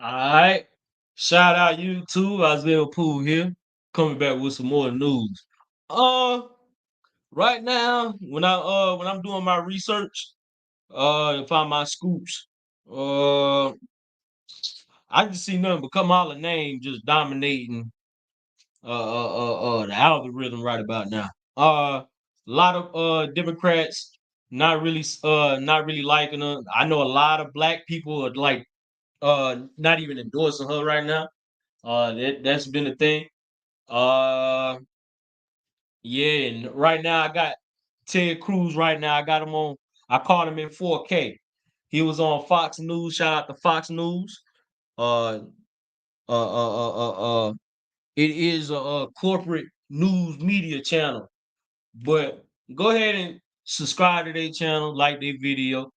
Alright. Shout out YouTube. Isaiah Poole here, coming back with some more news. Uh, right now, when I'm doing my research, to find my scoops, uh, I just see nothing but Kamala name just dominating the algorithm right about now. A lot of Democrats not really liking her. I know a lot of black people are like not even endorsing her right now. That's been a thing. Uh, yeah, and right now I got Ted Cruz. Right now I got him on. I caught him in 4K. He was on Fox News. Shout out to Fox News. Uh, uh, uh, it is a corporate news media channel, but go ahead and subscribe to their channel, like their video.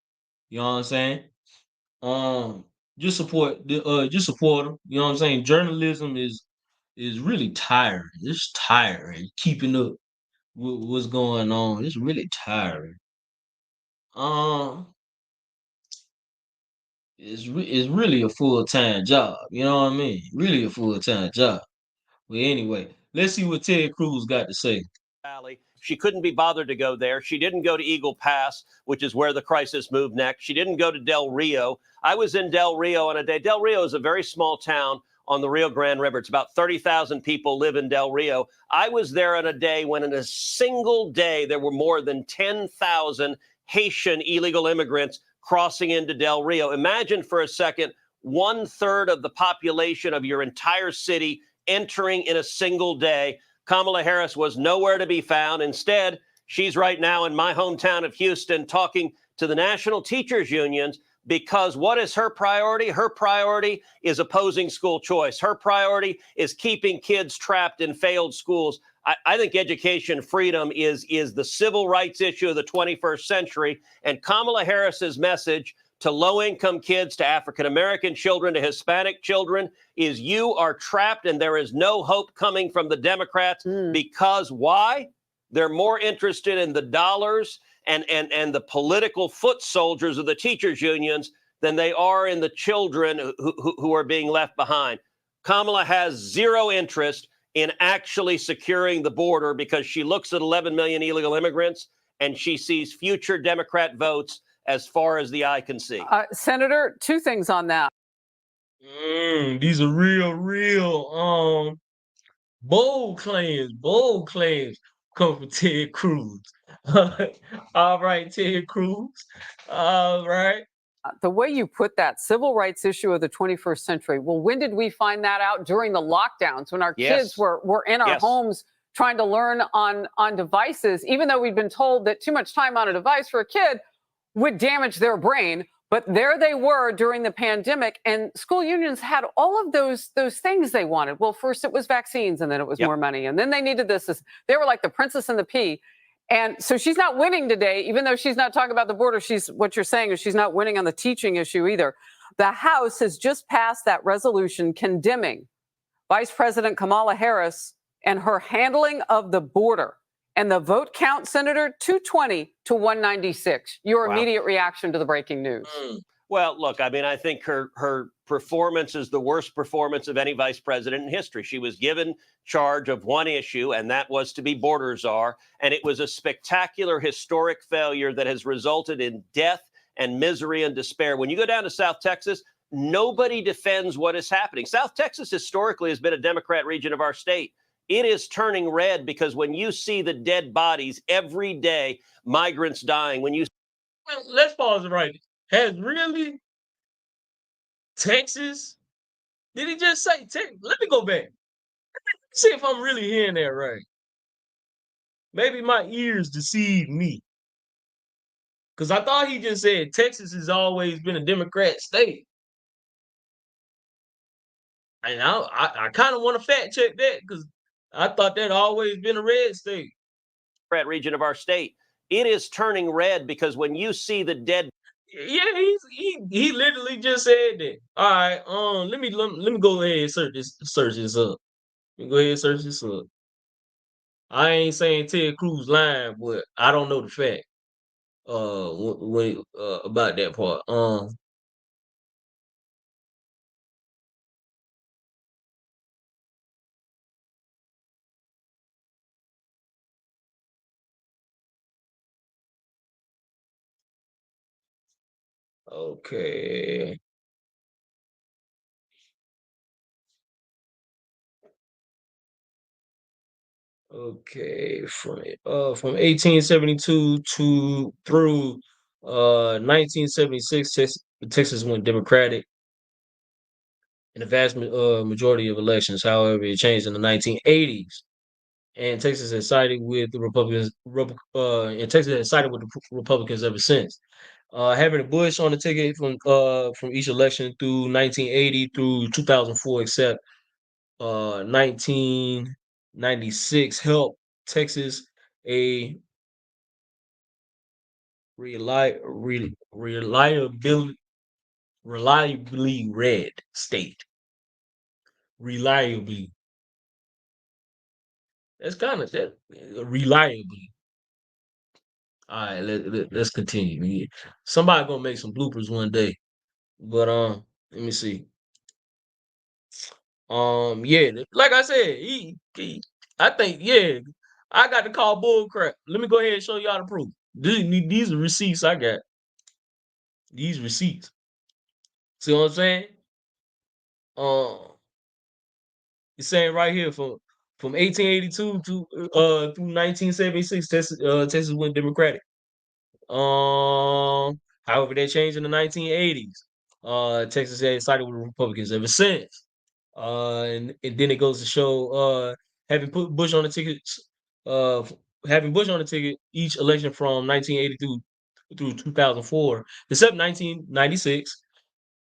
You know what I'm saying? Um, just support them. You know what I'm saying? Journalism is really tiring. It's tiring keeping up with what's going on. It's really tiring. Um, it's really a full time job. You know what I mean? Really a full time job. Well, anyway, let's see what Ted Cruz got to say. Valley. She couldn't be bothered to go there. She didn't go to Eagle Pass, which is where the crisis moved next. She didn't go to Del Rio. I was in Del Rio on a day. Del Rio is a very small town on the Rio Grande River. It's about 30,000 people live in Del Rio. I was there on a day when in a single day there were more than 10,000 Haitian illegal immigrants crossing into Del Rio. Imagine for a second, 1/3 of the population of your entire city entering in a single day. Kamala Harris was nowhere to be found. Instead, she's right now in my hometown of Houston talking to the national teachers unions because what is her priority? Her priority is opposing school choice. Her priority is keeping kids trapped in failed schools. I think education freedom is the civil rights issue of the 21st century. And Kamala Harris's message to low-income kids, to African-American children, to Hispanic children, is you are trapped and there is no hope coming from the Democrats. Because why? They're more interested in the dollars and the political foot soldiers of the teachers unions than they are in the children who are being left behind. Kamala has zero interest in actually securing the border because she looks at 11 million illegal immigrants and she sees future Democrat votes as far as the eye can see. Senator, two things on that. These are real bold claims come from Ted Cruz. All right, Ted Cruz. All right. The way you put that, civil rights issue of the 21st century. Well, when did we find that out? During the lockdowns, when our kids were in our homes trying to learn on devices, even though we'd been told that too much time on a device for a kid would damage their brain. But there they were during the pandemic, and school unions had all of those things they wanted. Well, first it was vaccines, and then it was more money, and then they needed this. They were like the princess and the pea. And so she's not winning today, even though she's not talking about the border. What you're saying is she's not winning on the teaching issue either. The House has just passed that resolution condemning Vice President Kamala Harris and her handling of the border. And the vote count, Senator, 220 to 196. Your immediate reaction to the breaking news? Well, look, I mean, I think her performance is the worst performance of any vice president in history. She was given charge of one issue, and that was to be border czar. And it was a spectacular, historic failure that has resulted in death and misery and despair. When you go down to South Texas, nobody defends what is happening. South Texas historically has been a Democrat region of our state. It is turning red because when you see the dead bodies every day, migrants dying, when you... Well, let's pause it right. Has really Texas? Did he just say Texas? Let me go back. See if I'm really hearing that right. Maybe my ears deceived me. Because I thought he just said Texas has always been a Democrat state. And I kind of want to fact check that because I thought that always been a red state. Region of our state. It is turning red because when you see the dead... Yeah, he literally just said that. All right, let me go ahead and search this up. Let me go ahead and search this up. I ain't saying Ted Cruz lying, but I don't know the fact. When about that part. Okay. Okay, from 1872 to through 1976, Texas went Democratic in the vast majority of elections. However, it changed in the 1980s, and Texas has sided with the Republicans. And Texas has sided with the Republicans ever since. Having Bush on the ticket from each election through 1980 through 2004, except 1996, helped Texas a reliably red state. Reliably. That's kind of that reliably. All right, let's continue. Somebody gonna make some bloopers one day. But let me see. Yeah, like I said, I think I got to call bull crap. Let me go ahead and show y'all the proof. These are receipts I got. These receipts. See what I'm saying? Um, it's saying right here from 1882 to through 1976, Texas went Democratic. However, that changed in the 1980s. Texas has sided with the Republicans ever since. And then it goes to show having put Bush on the tickets, having Bush on the ticket each election from 1980 through 2004, except 1996,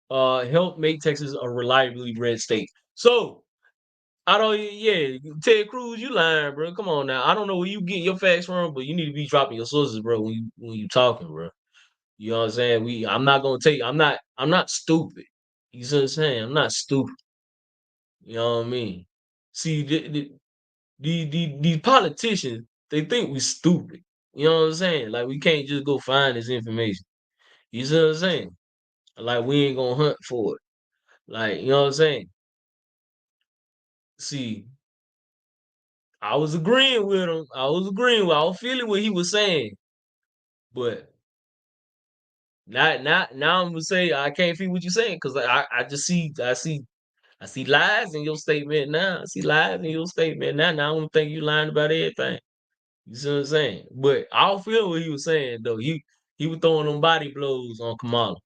helped make Texas a reliably red state. So I don't, yeah, Ted Cruz, you lying, bro. Come on now. I don't know where you get your facts from, but you need to be dropping your sources, bro, when you talking, bro. You know what I'm saying? I'm not stupid. You see what I'm saying? I'm not stupid. You know what I mean? See, these politicians, they think we stupid. You know what I'm saying? Like we can't just go find this information. You see what I'm saying? Like we ain't gonna hunt for it. Like, you know what I'm saying? See, I was agreeing with him. I was feeling what he was saying. But now I'm gonna say I can't feel what you're saying because I just I see lies in your statement now. I see lies in your statement now. Now I don't think you lying about everything. You see what I'm saying? But I don't feel what he was saying though. He was throwing them body blows on Kamala.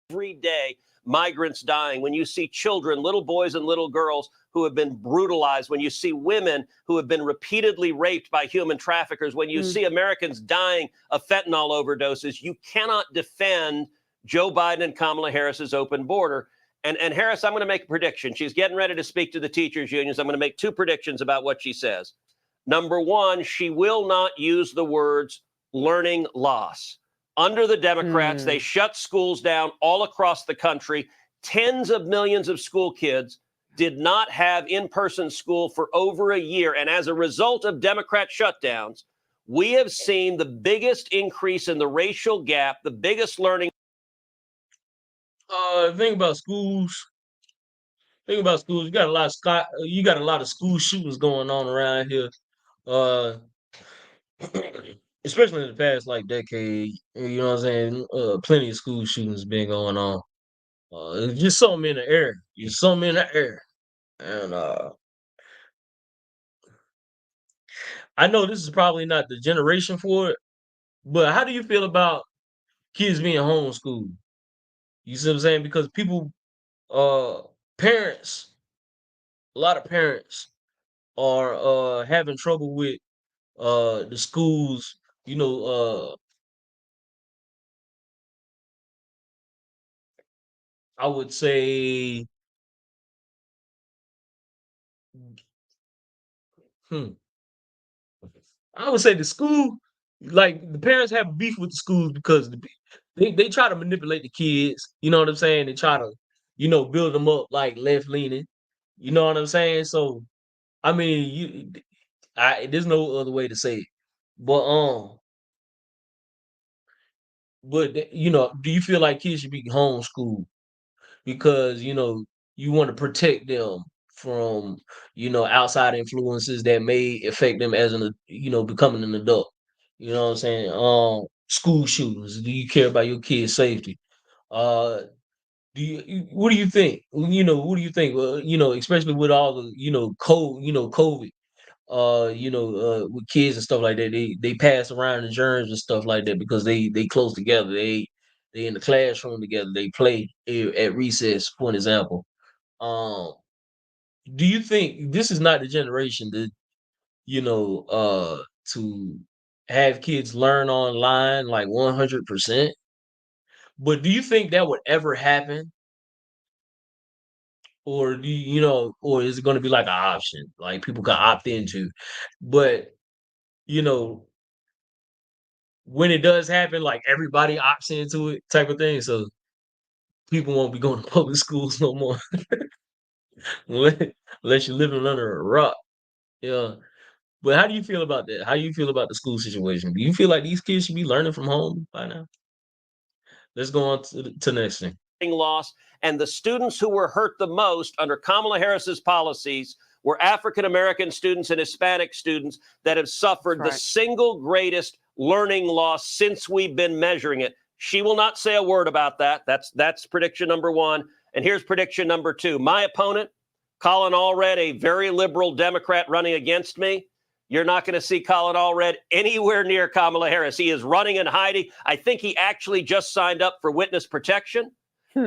Every day, migrants dying, when you see children, little boys and little girls who have been brutalized, when you see women who have been repeatedly raped by human traffickers, when you see Americans dying of fentanyl overdoses, you cannot defend Joe Biden and Kamala Harris's open border. And Harris, I'm going to make a prediction. She's getting ready to speak to the teachers' unions. I'm going to make two predictions about what she says. Number one, she will not use the words learning loss. Under the Democrats, they shut schools down all across the country. Tens of millions of school kids did not have in-person school for over a year. And as a result of Democrat shutdowns, we have seen the biggest increase in the racial gap, the biggest learning. Think about schools. Think about schools. You got a lot of school shootings going on around here. Uh, especially in the past like decade. You know what I'm saying? Plenty of school shootings been going on. Just something in the air. Just something in the air. And I know this is probably not the generation for it, but how do you feel about kids being homeschooled? You see what I'm saying? Because people, uh, parents, a lot of parents are having trouble with the schools. You know, I would say, hmm, I would say the school, like the parents have beef with the schools because they try to manipulate the kids. You know what I'm saying? They try to, build them up like left leaning. You know what I'm saying? So I mean, there's no other way to say it. But do you feel like kids should be homeschooled because you want to protect them from outside influences that may affect them as becoming an adult. You know what I'm saying? school shootings? Do you care about your kids' safety? What do you think? What do you think? Especially with all the, COVID, with kids and stuff like that, they pass around the germs and stuff like that because they close together. They in the classroom together. They play at recess, for an example. Um, do you think this is not the generation that, to have kids learn online like 100%? But do you think that would ever happen? Or or is it gonna be like an option, like people can opt into? But, you know, when it does happen, like everybody opts into it type of thing, so people won't be going to public schools no more unless unless you're living under a rock. Yeah. But how do you feel about that? How do you feel about the school situation? Do you feel like these kids should be learning from home by now? Let's go on to the next thing. Loss, and the students who were hurt the most under Kamala Harris's policies were African American students and Hispanic students that have suffered the single greatest learning loss since we've been measuring it. She will not say a word about that. That's prediction number one. And here's prediction number two. My opponent, Colin Allred, a very liberal Democrat running against me. You're not going to see Colin Allred anywhere near Kamala Harris. He is running and hiding. I think he actually just signed up for witness protection.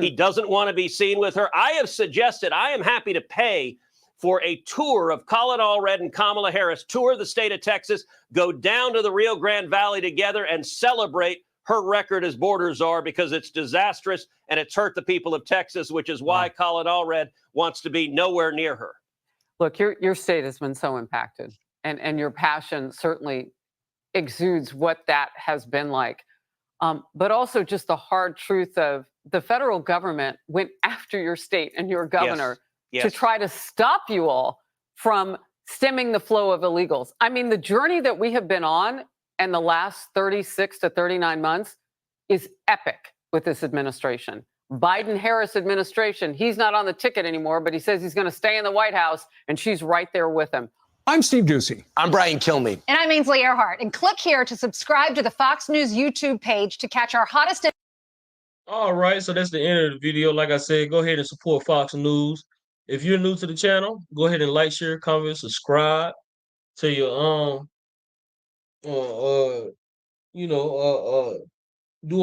He doesn't want to be seen with her. I have suggested I am happy to pay for a tour of Colin Allred and Kamala Harris, tour the state of Texas, go down to the Rio Grande Valley together and celebrate her record as border czar, because it's disastrous and it's hurt the people of Texas, which is why Colin Allred wants to be nowhere near her. Look, your state has been so impacted, and your passion certainly exudes what that has been like. But also just the hard truth of the federal government went after your state and your governor to try to stop you all from stemming the flow of illegals. I mean, the journey that we have been on in the last 36 to 39 months is epic with this administration. Biden-Harris administration, he's not on the ticket anymore, but he says he's going to stay in the White House, and she's right there with him. I'm Steve Doocy. I'm Brian Kilmeade. And I'm Ainsley Earhart. And click here to subscribe to the Fox News YouTube page to catch our hottest. All right, so that's the end of the video. Like I said, go ahead and support Fox News. If you're new to the channel, go ahead and like, share, comment, subscribe to your do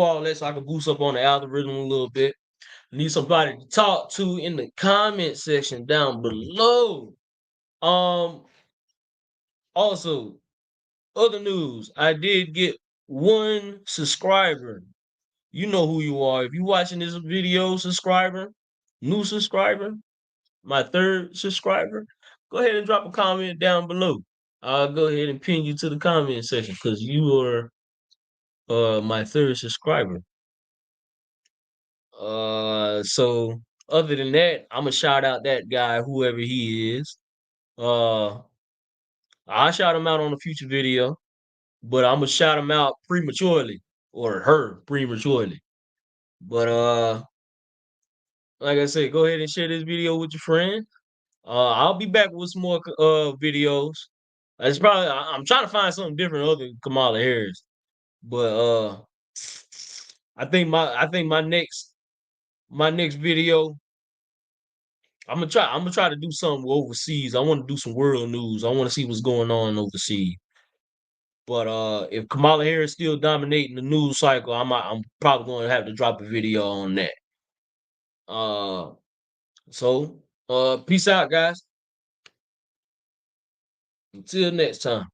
all that so I can boost up on the algorithm a little bit. Need somebody to talk to in the comment section down below. Also, other news, I did get 1 subscriber. You know who you are. If you're watching this video, subscriber, new subscriber, my 3rd subscriber, go ahead and drop a comment down below. I'll go ahead and pin you to the comment section because you are my 3rd subscriber. So other than that, I'm gonna shout out that guy, whoever he is. I'll shout him out on a future video, but I'm gonna shout him out prematurely, or her prematurely. But like I said, go ahead and share this video with your friend. I'll be back with some more videos. I'm trying to find something different other than Kamala Harris. But I think my next video, I'm gonna try to do something overseas. I want to do some world news. I want to see what's going on overseas. But if Kamala Harris still dominating the news cycle, I'm probably going to have to drop a video on that. So peace out, guys. Until next time.